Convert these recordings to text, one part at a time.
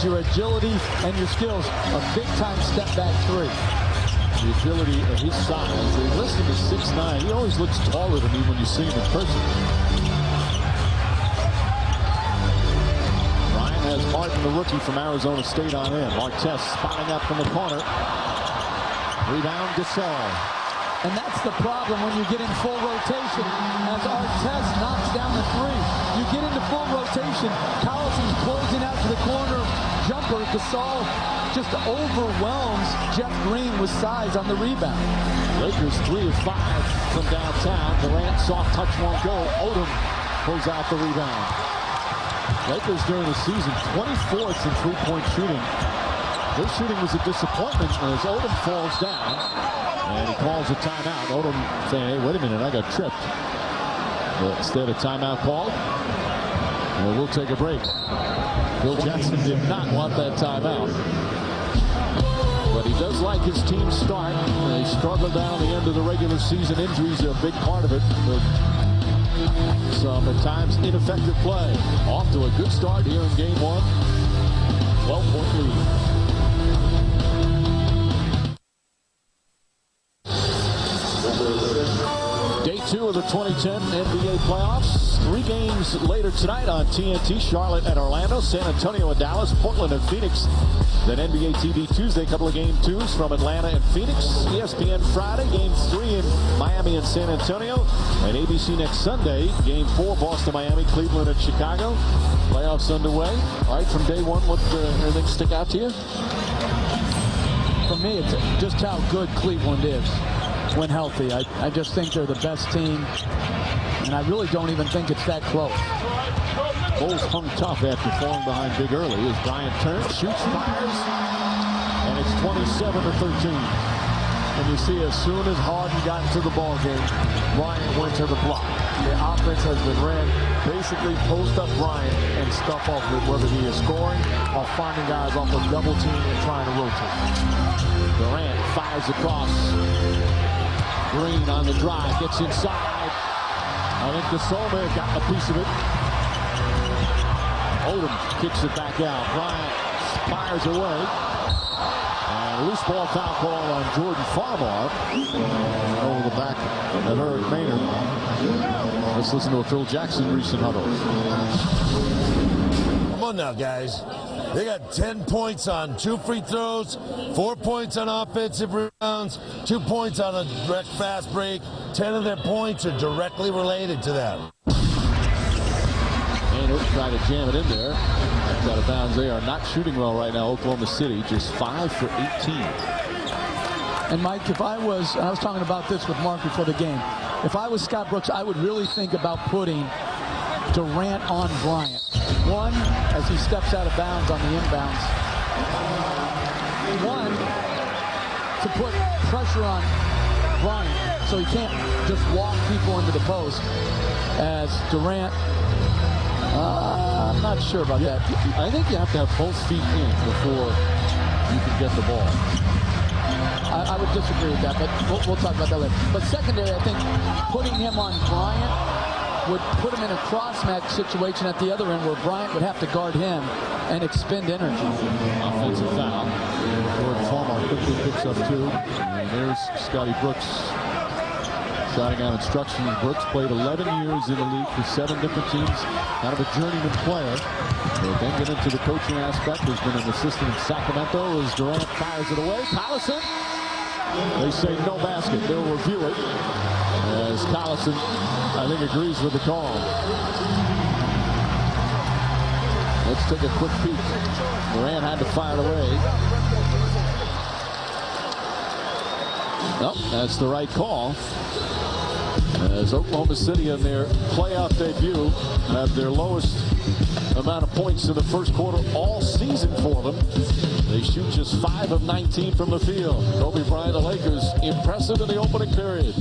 Your agility and your skills, a big-time step-back three. The agility of his size. They list him as 6'9". He always looks taller than me when you see him in person. Ryan has Martin, the rookie from Arizona State, on him. Artest spotting up from the corner. Rebound, Gasol. And that's the problem when you get in full rotation. As Artest knocks down the three, you get into full rotation. Collison's closing out to the corner. Jumper, Gasol just overwhelms Jeff Green with size on the rebound. Lakers 3 of 5 from downtown. Durant soft touch won't go. Odom pulls out the rebound. Lakers during the season 24th in three-point shooting. Their shooting was a disappointment as Odom falls down. And he calls a timeout. Odom saying, hey, wait a minute, I got tripped. But instead, a timeout called. Well, we'll take a break. Phil Jackson did not want that timeout. But he does like his team's start. They struggled down the end of the regular season. Injuries are a big part of it. But some, at times, ineffective play. Off to a good start here in Game 1. 12-point lead. Day 2 of the 2010 NBA playoffs. 3 games later tonight on TNT. Charlotte and Orlando, San Antonio and Dallas, Portland and Phoenix. Then NBA TV Tuesday, a couple of Game 2s from Atlanta and Phoenix. ESPN Friday, Game 3 in Miami and San Antonio. And ABC next Sunday, Game 4, Boston, Miami, Cleveland and Chicago. Playoffs underway. All right, from day 1, what anything stick out to you? For me, it's just how good Cleveland is when healthy. I just think they're the best team, and I really don't even think it's that close. Bulls hung tough after falling behind big early as Bryant turns, shoots, fires, and it's 27-13. And you see, as soon as Harden got into the ball game, Bryant went to the block. The offense has been ran, basically post up Bryant and stuff off with, whether he is scoring or finding guys off a double team and trying to rotate. Durant fires across. Green on the drive, gets inside. I think Gasol may have gotten a piece of it. Odom kicks it back out. Bryant fires away. And a loose ball foul call on Jordan Farmar. Over the back of Eric Maynard. Let's listen to a Phil Jackson recent huddle. Come on now, guys. They got 10 points on 2 free throws, 4 points on offensive rebounds, 2 points on a direct fast break. 10 of their points are directly related to that. Maynard tried to jam it in there. Out of bounds. They are not shooting well right now, Oklahoma City. Just 5 for 18. And Mike, if I was talking about this with Mark before the game. If I was Scott Brooks, I would really think about putting Durant on Bryant. One, as he steps out of bounds on the inbounds. One, to put pressure on Bryant so he can't just walk people into the post. As Durant, I'm not sure about that. I think you have to have both feet in before you can get the ball. I would disagree with that, but we'll talk about that later. But secondary, I think putting him on Bryant would put him in a cross-match situation at the other end where Bryant would have to guard him and expend energy. Offensive foul. Jordan Farmar quickly picks up 2. And there's Scotty Brooks shouting out instructions. Brooks played 11 years in the league for 7 different teams. Kind of a journeyman player. They then get into the coaching aspect. He's been an assistant in Sacramento as Durant fires it away. Collison. They say no basket. They'll review it. As Collison, I think, agrees with the call. Let's take a quick peek. Durant had to fire it away. Nope, that's the right call. As Oklahoma City in their playoff debut have their lowest amount of points in the first quarter all season for them. They shoot just 5 of 19 from the field. Kobe Bryant, the Lakers, impressive in the opening period.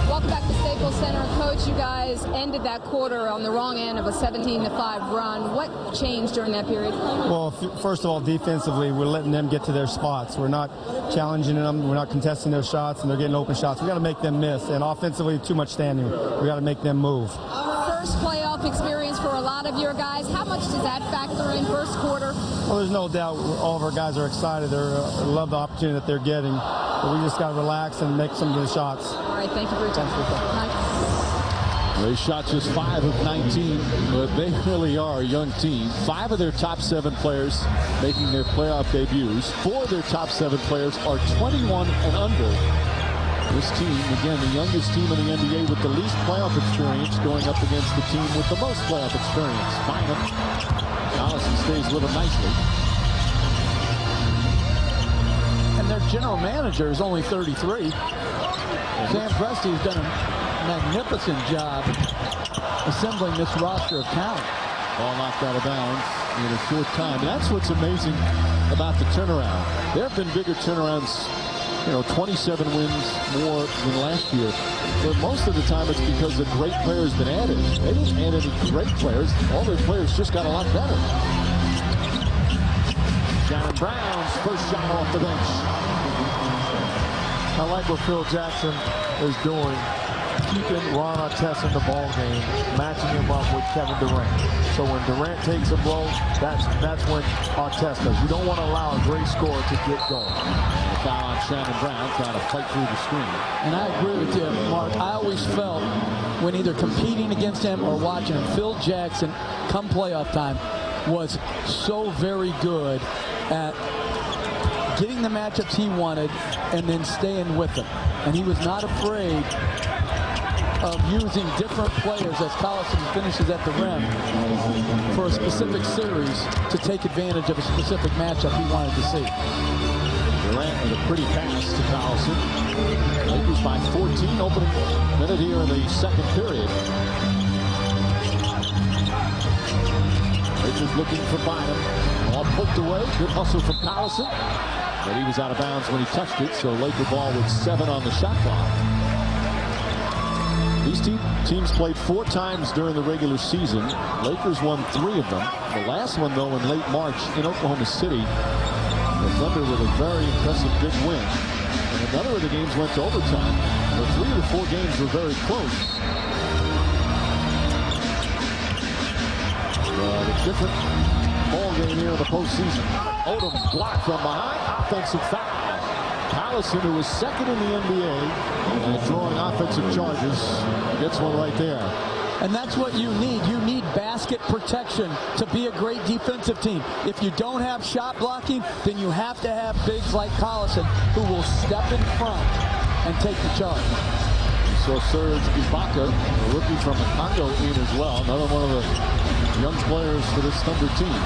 Welcome back to Staples Center. Governor, Coach, you guys ended that quarter on the wrong end of a 17-5 run. What changed during that period? Well, first of all, defensively, we're letting them get to their spots. We're not challenging them. We're not contesting their shots, and they're getting open shots. We got to make them miss. And offensively, too much standing. We got to make them move. First playoff experience for a lot of your guys. How much does that factor in first quarter? Well, there's no doubt all of our guys are excited. They love the opportunity that they're getting. But we just got to relax and make some of the shots. All right, thank you for your time. They shot just 5 of 19, but they really are a young team. 5 of their top 7 players making their playoff debuts. 4 of their top 7 players are 21 and under. This team, again, the youngest team in the NBA with the least playoff experience, going up against the team with the most playoff experience. Bynum. Allison stays with him nicely. And their general manager is only 33. Sam Presti has done a magnificent job assembling this roster of talent. Ball knocked out of bounds in a short time. And that's what's amazing about the turnaround. There have been bigger turnarounds, 27 wins more than last year. But most of the time it's because a great player has been added. They didn't add any great players. All their players just got a lot better. Shannon Brown's first shot off the bench. I like what Phil Jackson is doing, keeping Ron Artest in the ball game, matching him up with Kevin Durant. So when Durant takes a blow, that's when Artest does. You don't want to allow a great scorer to get going. Foul on Shannon Brown, trying to fight through the screen. And I agree with you, Mark. I always felt when either competing against him or watching him, Phil Jackson, come playoff time, was so very good at getting the matchups he wanted and then staying with them. And he was not afraid of using different players as Collison finishes at the rim for a specific series to take advantage of a specific matchup he wanted to see. Durant with a pretty pass to Collison. Lakers by 14, opening minute here in the second period. Lakers looking for Bynum. Ball poked away. Good hustle from Collison. But he was out of bounds when he touched it, so Laker ball with 7 on the shot clock. These teams played 4 times during the regular season. Lakers won 3 of them. The last one, though, in late March in Oklahoma City. The Thunder with a very impressive big win. And another of the games went to overtime. The 3 of the 4 games were very close. A different ball game here in the postseason. Odom blocked from behind. Offensive foul. Collison, who was second in the NBA and drawing offensive charges, gets one right there. And that's what you need. You need basket protection to be a great defensive team. If you don't have shot blocking, then you have to have bigs like Collison who will step in front and take the charge. So Serge Ibaka, a rookie from the Congo, in as well. Another one of the young players for this Thunder team.